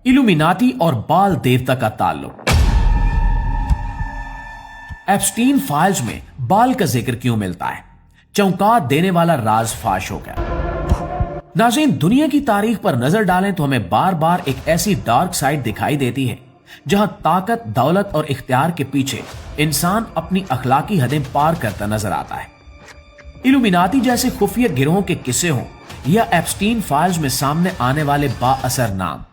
Illuminati और बाल देवता का ताल्लुक। एप्स्टीन फाइल्स में बाल का जिक्र क्यों मिलता है? चौंका देने वाला राज फाश हो गया। नाज़रीन, दुनिया की तारीख पर नजर डालें तो हमें बार बार एक ऐसी डार्क साइड दिखाई देती है जहां ताकत, दौलत और इख्तियार के पीछे इंसान अपनी अखलाकी हदें पार करता नजर आता है। इल्यूमिनाटी जैसे खुफिया गिरोहों के किस्से हों या एप्स्टीन फाइल्स में सामने आने वाले बाअसर नाम,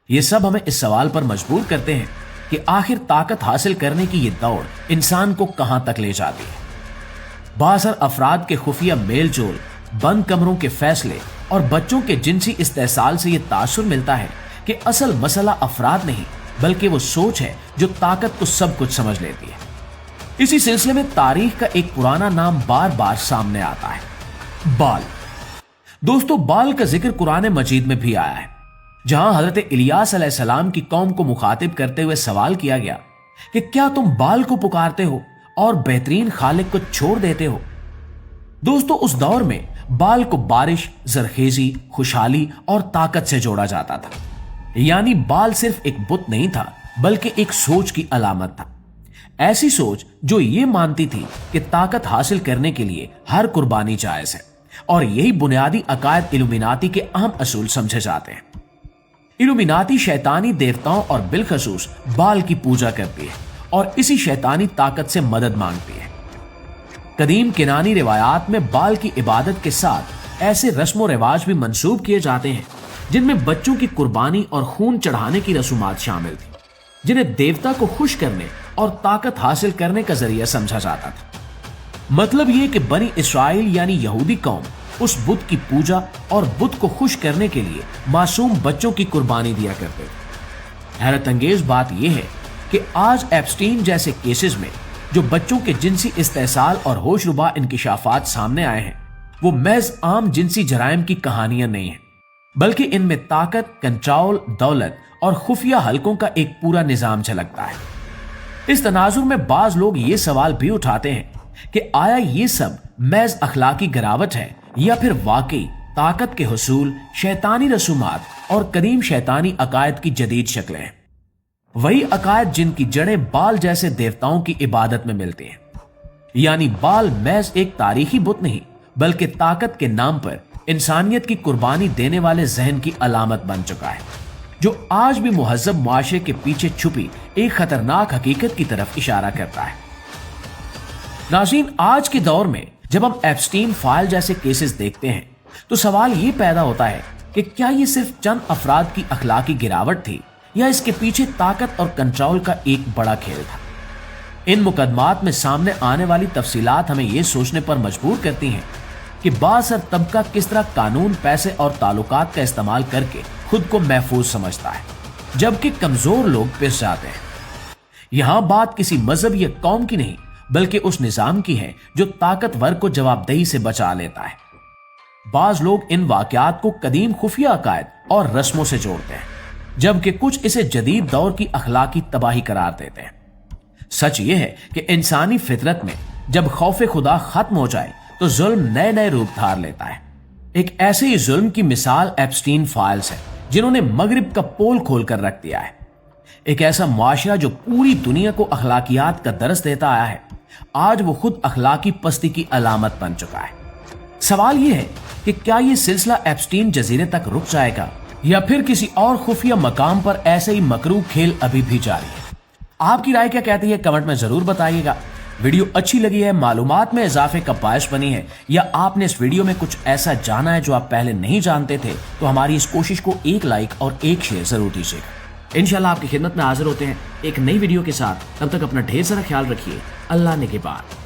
ये सब हमें इस सवाल पर मजबूर करते हैं कि आखिर ताकत हासिल करने की ये दौड़ इंसान को कहां तक ले जाती है। बाअसर अफराद के खुफिया मेल जोल, बंद कमरों के फैसले और बच्चों के जिनसी इस्तेसाल से ये तासुर मिलता है कि असल मसला अफराद नहीं बल्कि वो सोच है जो ताकत को सब कुछ समझ लेती है। इसी सिलसिले में तारीख का एक पुराना नाम बार बार सामने आता है, बाल। दोस्तों, बाल का जिक्र कुरान मजीद में भी आया है, जहां हजरत इलियास अलैहिस्सलाम की कौम को मुखातिब करते हुए सवाल किया गया कि क्या तुम बाल को पुकारते हो और बेहतरीन खालिक को छोड़ देते हो। दोस्तों, उस दौर में बाल को बारिश, जरखेजी, खुशहाली और ताकत से जोड़ा जाता था। यानी बाल सिर्फ एक बुत नहीं था बल्कि एक सोच की अलामत था। ऐसी सोच जो ये मानती थी कि ताकत हासिल करने के लिए हर कुर्बानी जायज है, और यही बुनियादी अकायद इल्यूमिनाटी के अहम असूल समझे जाते हैं। इल्यूमिनाटी शैतानी देवताओं और बिलखसूस बाल की पूजा करती है और इसी शैतानी ताकत से मदद मांगती है। कदीम किनानी रिवायात में बाल की इबादत के साथ ऐसे रस्म व रिवाज भी मंसूब किए जाते हैं जिनमें बच्चों की कुर्बानी और खून चढ़ाने की रसूमात शामिल थी, जिन्हें देवता को खुश करने और ताकत हासिल करने का जरिया समझा जाता था। मतलब यह कि बनी इस्राइल यानी यहूदी कौम उस बुत की पूजा और बुत को खुश करने के लिए मासूम बच्चों की कुर्बानी दिया करते थे। हैरत अंगेज बात यह है कि आज एप्स्टीन जैसे केसेस में जो बच्चों के जिनसी इस्तेसाल और होशरुबा इंकिशाफात सामने आए हैं, वो महज आम जिनसी जराइम की कहानियां नहीं हैं, बल्कि इनमें ताकत, कंट्रोल, दौलत और खुफिया हलकों का एक पूरा निजाम झलकता है। इस तनाजुर में बाज लोग ये सवाल भी उठाते हैं कि आया ये सब महज अखलाकी गिरावट है या फिर वाकई ताकत के हुसूल, शैतानी रसूमात और कदीम शैतानी अकायद की जदीद शक्लें हैं। वही अकायद जिनकी जड़ें बाल जैसे देवताओं की इबादत में मिलती हैं। यानी बाल महज एक तारीखी बुत नहीं बल्कि ताकत के नाम पर इंसानियत की कुर्बानी देने वाले जहन की अलामत बन चुका है, जो आज भी मुहज्जब मुआशरे के पीछे छुपी एक खतरनाक हकीकत की तरफ इशारा करता है। नाज़रीन, आज के दौर में जब हम एप्स्टीन फाइल जैसे केसेस देखते हैं तो सवाल ये पैदा होता है कि क्या ये सिर्फ चंद अफराद की अखलाकी गिरावट थी या इसके पीछे ताकत और कंट्रोल का एक बड़ा खेल था। इन मुकदमात में सामने आने वाली तफसीलात हमें यह सोचने पर मजबूर करती हैं कि बाअसर तबका किस तरह कानून, पैसे और ताल्लुकात का इस्तेमाल करके खुद को महफूज समझता है, जबकि कमजोर लोग पिस जाते हैं। यहां बात किसी मजहब या कौम की नहीं बल्कि उस निजाम की है जो ताकतवर को जवाबदेही से बचा लेता है। बाज लोग इन वाकयात को कदीम खुफिया अकायद और रस्मों से जोड़ते हैं, जबकि कुछ इसे जदीद दौर की अखलाकी तबाही करार देते हैं। सच यह है कि इंसानी फितरत में जब खौफ खुदा खत्म हो जाए तो जुल्म नए नए रूप धार लेता है। एक ऐसे ही जुल्म की मिसाल एप्स्टीन फाइल्स है, जिन्होंने मगरिब का पोल खोल कर रख दिया है। एक ऐसा मुआशरा जो पूरी दुनिया को अखलाकियात का दर्स देता आया है, आज वो खुद अखलाकी पस्ती की अलामत बन चुका है। सवाल यह है कि क्या यह सिलसिला एप्स्टीन जजीरे तक रुक जाएगा या फिर किसी और खुफिया मकाम पर ऐसे ही मकरूह खेल अभी भी जारी है? आपकी राय क्या कहती है, कमेंट में जरूर बताइएगा। वीडियो अच्छी लगी है, मालूमात में इजाफे का बायस बनी है, या आपने इस वीडियो में कुछ ऐसा जाना है जो आप पहले नहीं जानते थे, तो हमारी इस कोशिश को एक लाइक और एक शेयर जरूर दीजिएगा। इंशाल्लाह आपकी खिदमत में हाजिर होते हैं एक नई वीडियो के साथ। तब तक अपना ढेर सारा ख्याल रखिए। अल्लाह ने के बाद।